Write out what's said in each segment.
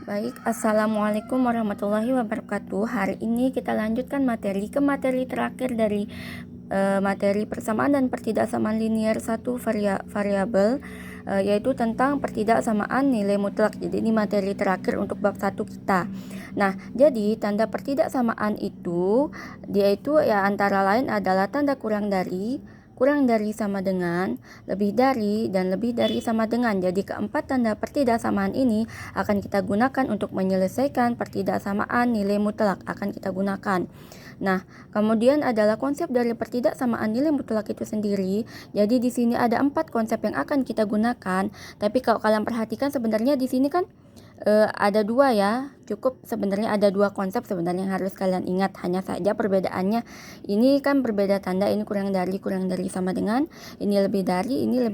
Baik, Assalamualaikum warahmatullahi wabarakatuh. Hari ini kita lanjutkan materi terakhir dari materi persamaan dan pertidaksamaan linear satu variabel, yaitu tentang pertidaksamaan nilai mutlak. Jadi ini materi terakhir untuk bab 1 kita. Nah, jadi tanda pertidaksamaan itu dia itu ya antara lain adalah tanda kurang dari sama dengan, lebih dari, dan lebih dari sama dengan. Jadi keempat tanda pertidaksamaan ini akan kita gunakan untuk menyelesaikan pertidaksamaan nilai mutlak, akan kita gunakan. Nah, kemudian adalah konsep dari pertidaksamaan nilai mutlak itu sendiri. Jadi di sini ada 4 konsep yang akan kita gunakan. Tapi kalau kalian perhatikan sebenarnya di sini kan ada 2 ya. Cukup sebenarnya ada 2 konsep sebenarnya yang harus kalian ingat. Hanya saja perbedaannya ini kan berbeda tanda, ini kurang dari sama dengan, ini lebih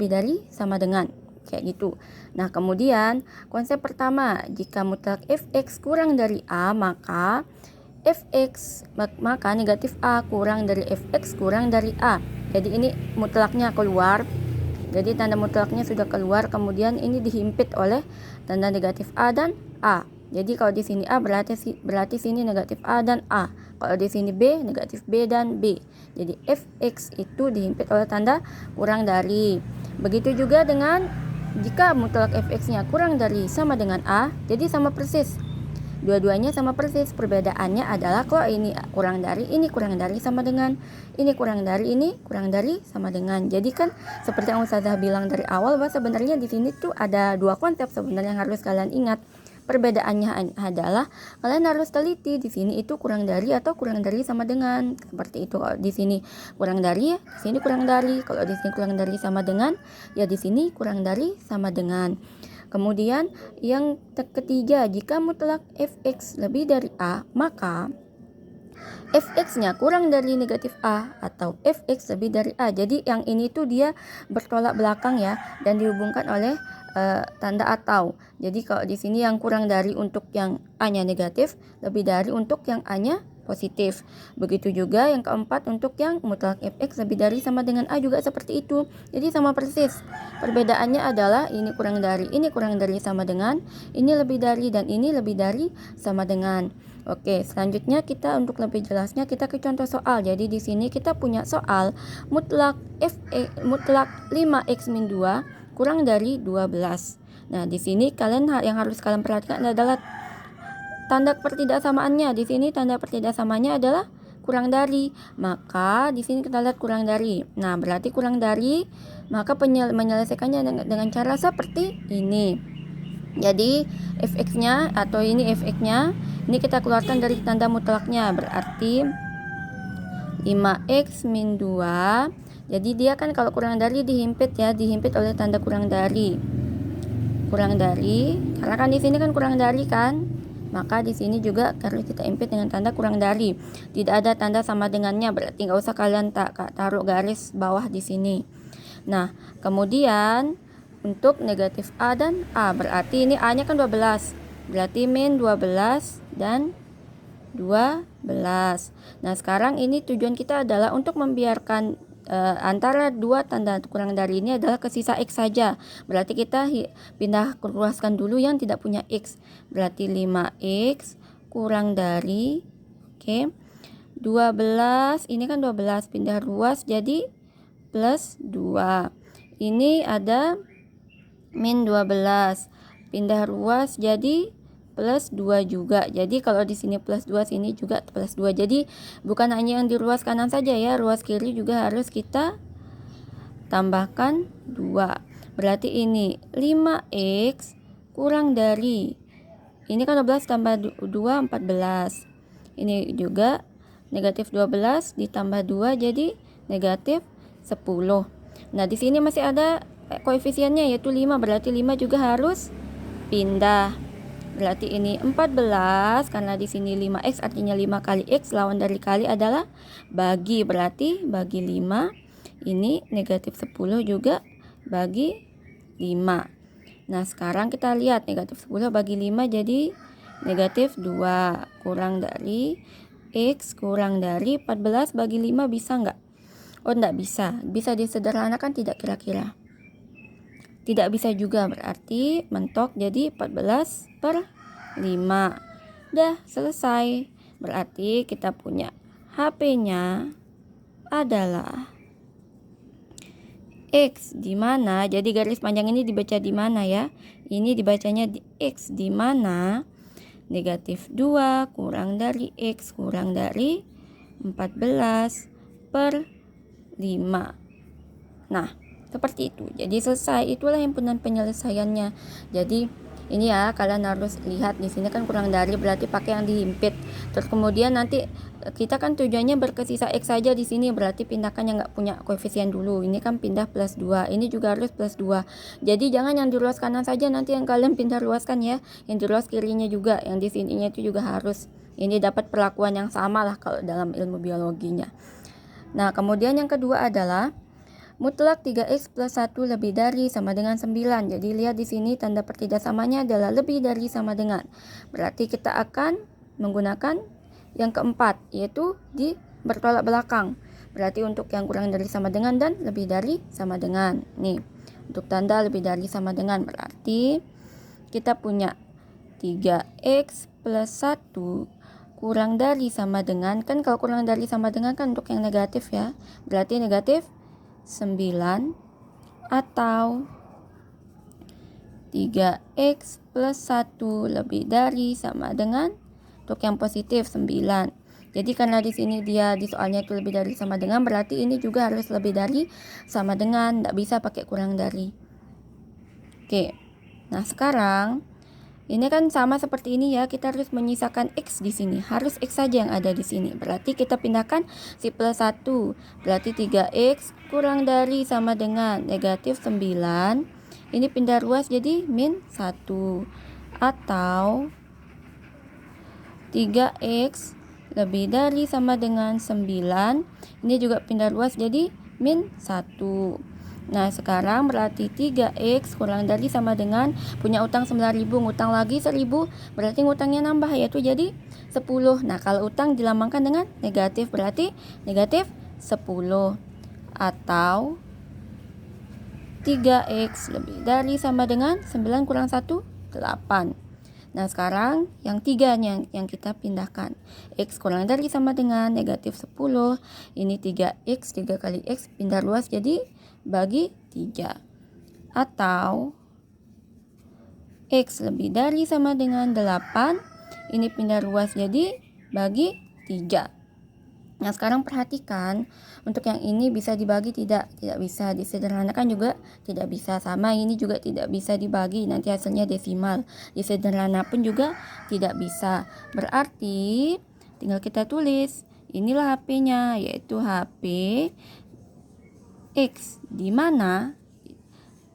dari sama dengan. Kayak gitu. Nah, kemudian konsep pertama, jika mutlak fx kurang dari a, maka negatif a kurang dari fx kurang dari a. Jadi ini mutlaknya keluar. Jadi tanda mutlaknya sudah keluar, kemudian ini dihimpit oleh tanda negatif a dan a. Jadi kalau di sini a berarti sini negatif a dan a. Kalau di sini b negatif b dan b. Jadi fx itu dihimpit oleh tanda kurang dari. Begitu juga dengan jika mutlak fx-nya kurang dari sama dengan a, jadi sama persis. Dua-duanya sama persis, perbedaannya adalah kok ini kurang dari sama dengan, ini kurang dari sama dengan. Jadi kan seperti yang Ustazah bilang dari awal bahwa sebenarnya di sini tuh ada 2 konsep sebenarnya yang harus kalian ingat. Perbedaannya adalah kalian harus teliti di sini itu kurang dari atau kurang dari sama dengan. Seperti itu. Kalau di sini kurang dari, di sini kurang dari. Kalau di sini kurang dari sama dengan, ya di sini kurang dari sama dengan. Kemudian yang ketiga, jika mutlak fx lebih dari a, maka fx-nya kurang dari negatif a atau fx lebih dari a. Jadi yang ini tuh dia bertolak belakang ya, dan dihubungkan oleh tanda atau. Jadi kalau di sini yang kurang dari untuk yang a-nya negatif, lebih dari untuk yang a-nya positif. Begitu juga yang keempat untuk yang mutlak fx lebih dari sama dengan a juga seperti itu. Jadi sama persis. Perbedaannya adalah ini kurang dari sama dengan, ini lebih dari, dan ini lebih dari sama dengan. Oke, selanjutnya kita untuk lebih jelasnya kita ke contoh soal. Jadi di sini kita punya soal mutlak 5x min 2 kurang dari 12. Nah, di sini yang harus kalian perhatikan adalah tanda pertidaksamaannya. Di sini tanda pertidaksamaannya adalah kurang dari. Maka di sini kita lihat kurang dari. Nah, berarti kurang dari, maka menyelesaikannya dengan cara seperti ini. Jadi fx-nya atau ini fx-nya ini kita keluarkan dari tanda mutlaknya, berarti 5x min 2. Jadi dia kan kalau kurang dari dihimpit oleh tanda kurang dari. Karena kan di sini kan kurang dari kan, maka di sini juga harus kita impit dengan tanda kurang dari. Tidak ada tanda sama dengannya, berarti nggak usah kalian taruh garis bawah di sini. Nah, kemudian untuk negatif a dan a, berarti ini a-nya kan 12, berarti min 12 dan 12. Nah, sekarang ini tujuan kita adalah untuk membiarkan antara 2 tanda kurang dari ini adalah ke sisa x saja. Berarti kita pindah ruaskan dulu yang tidak punya x. Berarti 5x kurang dari 12, ini kan 12, pindah ruas jadi plus 2. Ini ada min 12, pindah ruas jadi plus 2 juga. Jadi kalau di sini plus 2, sini juga plus 2. Jadi bukan hanya yang di ruas kanan saja ya, ruas kiri juga harus kita tambahkan 2. Berarti ini 5x kurang dari, ini kan 12 tambah 2 14. Ini juga negatif 12 ditambah 2 jadi negatif 10. Nah, di sini masih ada koefisiennya yaitu 5, berarti 5 juga harus pindah. Berarti ini 14, karena di sini 5x artinya 5 kali x, lawan dari kali adalah bagi, berarti bagi 5. Ini negatif 10 juga bagi 5. Nah, sekarang kita lihat negatif 10 bagi 5 jadi negatif 2, kurang dari x kurang dari 14 bagi 5 bisa nggak? Oh, enggak bisa. Bisa disederhanakan tidak kira-kira? Tidak bisa juga, berarti mentok jadi 14/5. Dah selesai. Berarti kita punya HP-nya adalah X di mana, jadi garis panjang ini dibaca di mana ya? Ini dibacanya di X di mana negatif 2 kurang dari X kurang dari 14 per 5. Nah, seperti itu. Jadi selesai. Itulah himpunan penyelesaiannya. Jadi ini ya, kalian harus lihat di sini kan kurang dari berarti pakai yang dihimpit. Terus kemudian nanti kita kan tujuannya berkesisa X saja di sini, berarti pindahkan yang nggak punya koefisien dulu. Ini kan pindah plus 2. Ini juga harus plus 2. Jadi jangan yang di ruas kanan saja nanti yang kalian pindah ruaskan ya. Yang di ruas kirinya juga, yang di sininya itu juga harus. Ini dapat perlakuan yang sama lah kalau dalam ilmu biologinya. Nah, kemudian yang kedua adalah mutlak 3x plus 1 lebih dari sama dengan 9. Jadi lihat di sini tanda pertidaksamanya adalah lebih dari sama dengan. Berarti kita akan menggunakan yang keempat, yaitu di bertolak belakang. Berarti untuk yang kurang dari sama dengan dan lebih dari sama dengan. Nih, untuk tanda lebih dari sama dengan berarti kita punya 3x plus 1 kurang dari sama dengan, kan kalau kurang dari sama dengan kan untuk yang negatif ya. Berarti negatif 9 atau 3x plus 1 lebih dari sama dengan untuk yang positif 9. Jadi karena di sini dia di soalnya itu lebih dari sama dengan, berarti ini juga harus lebih dari sama dengan, tidak bisa pakai kurang dari. Oke. Nah, sekarang ini kan sama seperti ini ya, kita harus menyisakan X di sini. Harus X saja yang ada di sini. Berarti kita pindahkan si plus 1. Berarti 3X kurang dari sama dengan negatif 9. Ini pindah ruas jadi min 1. Atau 3X lebih dari sama dengan 9. Ini juga pindah ruas jadi min 1. Nah, sekarang berarti 3x kurang dari sama dengan punya utang 9.000, ngutang lagi 1.000, berarti ngutangnya nambah yaitu jadi 10. Nah, kalau utang dilambangkan dengan negatif berarti negatif 10 atau 3x lebih dari sama dengan 9 kurang 1, 8. Nah, sekarang yang tiganya yang kita pindahkan. X kurang dari sama dengan negatif 10. Ini 3x, 3 kali x pindah luas jadi bagi 3. Atau X lebih dari sama dengan 8. Ini pindah luas jadi bagi 3. Nah, sekarang perhatikan untuk yang ini bisa dibagi tidak bisa, disederhanakan juga tidak bisa, sama ini juga tidak bisa dibagi, nanti hasilnya desimal, disederhana pun juga tidak bisa. Berarti tinggal kita tulis inilah HP-nya, yaitu HP X di mana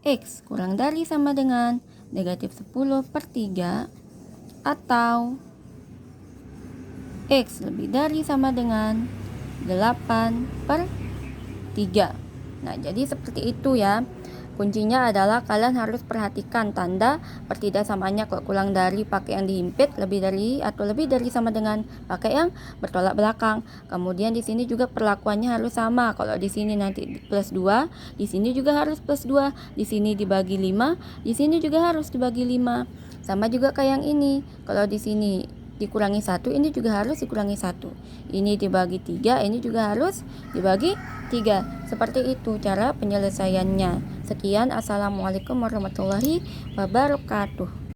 X kurang dari sama dengan negatif 10 per 3 atau X lebih dari sama dengan 8 per 3. Nah, jadi seperti itu ya. Kuncinya adalah kalian harus perhatikan tanda pertidaksamaannya. Kalau kurang dari pakai yang dihimpit, lebih dari atau lebih dari sama dengan pakai yang bertolak belakang. Kemudian di sini juga perlakuannya harus sama. Kalau di sini nanti plus 2, di sini juga harus plus 2, di sini dibagi 5, di sini juga harus dibagi 5. Sama juga kayak yang ini. Kalau di sini dikurangi 1, ini juga harus dikurangi 1. Ini dibagi 3, ini juga harus dibagi 3. Seperti itu cara penyelesaiannya. Sekian, assalamualaikum warahmatullahi wabarakatuh.